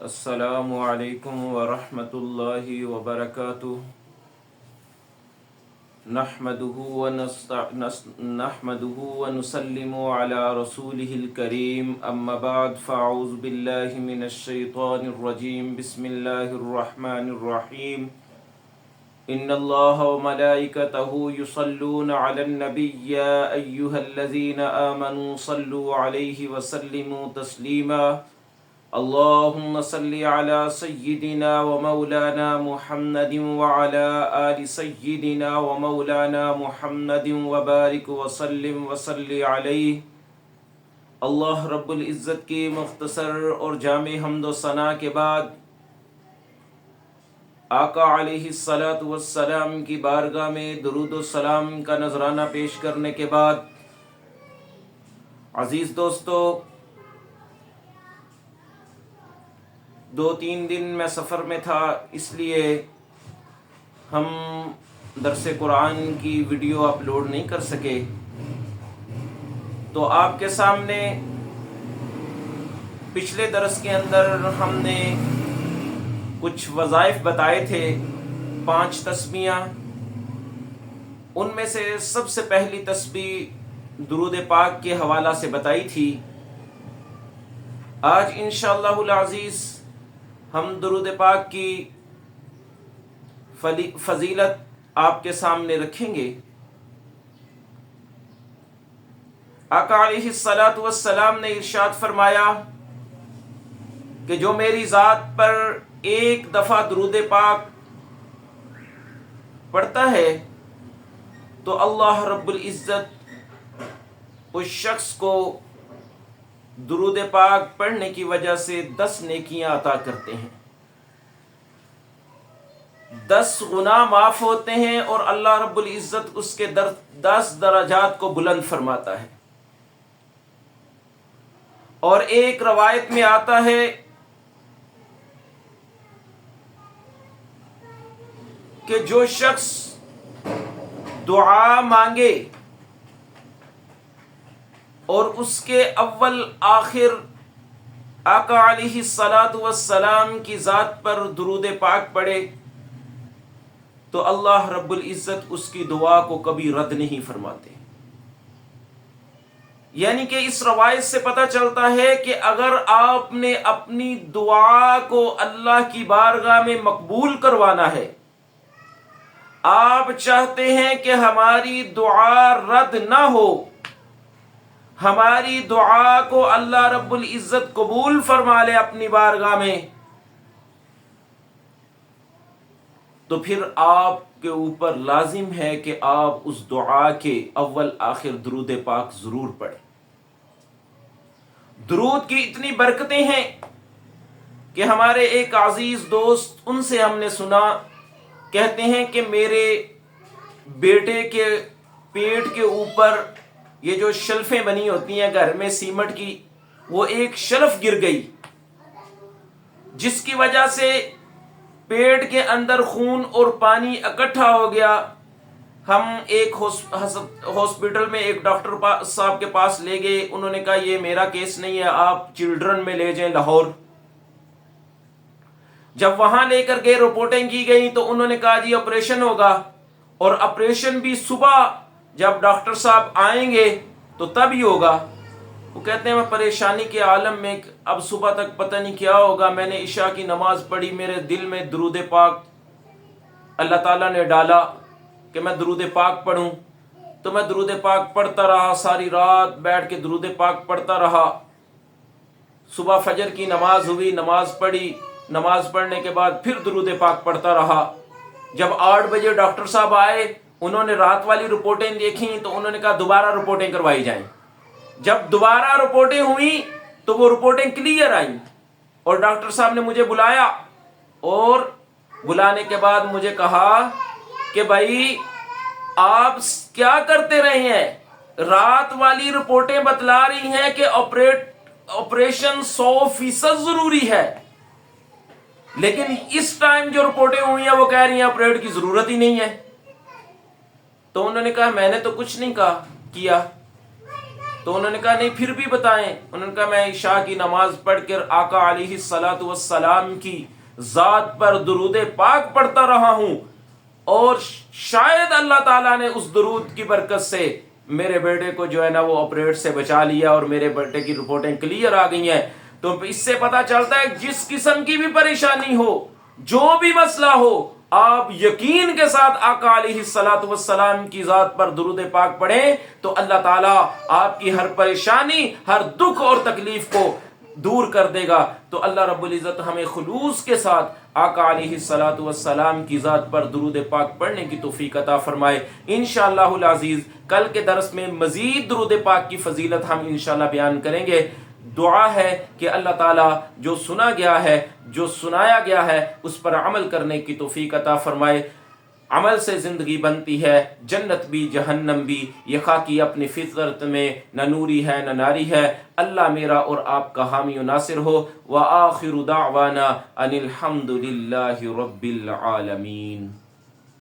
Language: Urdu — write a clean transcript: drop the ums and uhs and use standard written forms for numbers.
السلام علیکم ورحمۃ اللہ وبرکاتہ نحمده ونسلم علی رسوله الکریم اما بعد فاعوذ باللہ من الشیطان الرجیم بسم اللہ الرحمن الرحیم ان اللہ وملائکتہ یصلون علی النبی یا ایہا الذین آمنوا صلوا علیہ وسلموا تسلیما اللهم صل على سيدنا ومولانا محمد وعلى آل سيدنا ومولانا محمد وبارك وسلم وصل عليه۔ اللہ رب العزت کی مختصر اور جامع حمد و ثنا کے بعد آقا علیہ الصلاۃ والسلام کی بارگاہ میں درود و سلام کا نذرانہ پیش کرنے کے بعد، عزیز دوستو، 2-3 دن میں سفر میں تھا، اس لیے ہم درس قرآن کی ویڈیو اپلوڈ نہیں کر سکے۔ تو آپ کے سامنے پچھلے درس کے اندر ہم نے کچھ وظائف بتائے تھے، 5 تسبیحاں۔ ان میں سے سب سے پہلی تسبیح درود پاک کے حوالہ سے بتائی تھی۔ آج انشاءاللہ العزیز ہم درود پاک کی فضیلت آپ کے سامنے رکھیں گے۔ آقا علیہ الصلاۃ والسلام نے ارشاد فرمایا کہ جو میری ذات پر ایک دفعہ درود پاک پڑھتا ہے تو اللہ رب العزت اس شخص کو درود پاک پڑھنے کی وجہ سے 10 نیکیاں عطا کرتے ہیں، 10 گناہ معاف ہوتے ہیں اور اللہ رب العزت اس کے 10 درجات کو بلند فرماتا ہے۔ اور ایک روایت میں آتا ہے کہ جو شخص دعا مانگے اور اس کے اول آخر آقا علیہ الصلاۃ والسلام کی ذات پر درود پاک پڑھے تو اللہ رب العزت اس کی دعا کو کبھی رد نہیں فرماتے۔ یعنی کہ اس روایت سے پتہ چلتا ہے کہ اگر آپ نے اپنی دعا کو اللہ کی بارگاہ میں مقبول کروانا ہے، آپ چاہتے ہیں کہ ہماری دعا رد نہ ہو، ہماری دعا کو اللہ رب العزت قبول فرما لے اپنی بارگاہ میں، تو پھر آپ کے اوپر لازم ہے کہ آپ اس دعا کے اول آخر درود پاک ضرور پڑھیں۔ درود کی اتنی برکتیں ہیں کہ ہمارے ایک عزیز دوست، ان سے ہم نے سنا، کہتے ہیں کہ میرے بیٹے کے پیٹ کے اوپر یہ جو شلفیں بنی ہوتی ہیں گھر میں سیمنٹ کی، وہ ایک شلف گر گئی، جس کی وجہ سے پیٹ کے اندر خون اور پانی اکٹھا ہو گیا۔ ہم ایک ہاسپٹل میں ایک ڈاکٹر صاحب کے پاس لے گئے، انہوں نے کہا یہ میرا کیس نہیں ہے، آپ چلڈرن میں لے جائیں لاہور۔ جب وہاں لے کر گئے، رپورٹیں کی گئی تو انہوں نے کہا جی آپریشن ہوگا، اور آپریشن بھی صبح جب ڈاکٹر صاحب آئیں گے تو تب ہی ہوگا۔ وہ کہتے ہیں میں پریشانی کے عالم میں، اب صبح تک پتہ نہیں کیا ہوگا۔ میں نے عشاء کی نماز پڑھی، میرے دل میں درود پاک اللہ تعالیٰ نے ڈالا کہ میں درود پاک پڑھوں، تو میں درود پاک پڑھتا رہا، ساری رات بیٹھ کے درود پاک پڑھتا رہا۔ صبح فجر کی نماز ہوئی، نماز پڑھی، نماز پڑھنے کے بعد پھر درود پاک پڑھتا رہا۔ جب 8 بجے ڈاکٹر صاحب آئے، انہوں نے رات والی رپورٹیں دیکھیں تو انہوں نے کہا دوبارہ رپورٹیں کروائی جائیں۔ جب دوبارہ رپورٹیں ہوئیں تو وہ رپورٹیں کلیئر آئیں، اور ڈاکٹر صاحب نے مجھے بلایا، اور بلانے کے بعد مجھے کہا کہ بھائی آپ کیا کرتے رہے ہیں؟ رات والی رپورٹیں بتلا رہی ہیں کہ آپریشن 100% ضروری ہے، لیکن اس ٹائم جو رپورٹیں ہوئی ہیں وہ کہہ رہی ہیں آپریٹ کی ضرورت ہی نہیں ہے۔ تو انہوں نے کہا میں نے تو کچھ نہیں کیا۔ تو انہوں نے کہا نہیں پھر بھی بتائیں. انہوں نے کہا میں عشاء کی نماز پڑھ کر آقا علیہ الصلاۃ والسلام کی ذات پر درود پاک پڑھتا رہا ہوں، اور شاید اللہ تعالیٰ نے اس درود کی برکت سے میرے بیٹے کو جو ہے نا وہ آپریٹ سے بچا لیا، اور میرے بیٹے کی رپورٹیں کلیئر آ گئی ہیں. تو اس سے پتہ چلتا ہے جس قسم کی بھی پریشانی ہو، جو بھی مسئلہ ہو، آپ یقین کے ساتھ آقا علیہ الصلاۃ والسلام کی ذات پر درود پاک پڑھیں تو اللہ تعالیٰ آپ کی ہر پریشانی، ہر دکھ اور تکلیف کو دور کر دے گا. تو اللہ رب العزت ہمیں خلوص کے ساتھ آقا علیہ الصلاۃ والسلام کی ذات پر درود پاک پڑھنے کی توفیق عطا فرمائے. انشاءاللہ العزیز کل کے درس میں مزید درود پاک کی فضیلت ہم انشاءاللہ بیان کریں گے. دعا ہے کہ اللہ تعالیٰ جو سنا گیا ہے، جو سنایا گیا ہے، اس پر عمل کرنے کی توفیق عطا فرمائے. عمل سے زندگی بنتی ہے، جنت بھی جہنم بھی. یہ خاکی اپنی فطرت میں نہ نوری ہے نہ ناری ہے. اللہ میرا اور آپ کا حامی و ناصر ہو. وآخر دعوانا ان الحمد للہ رب العالمین.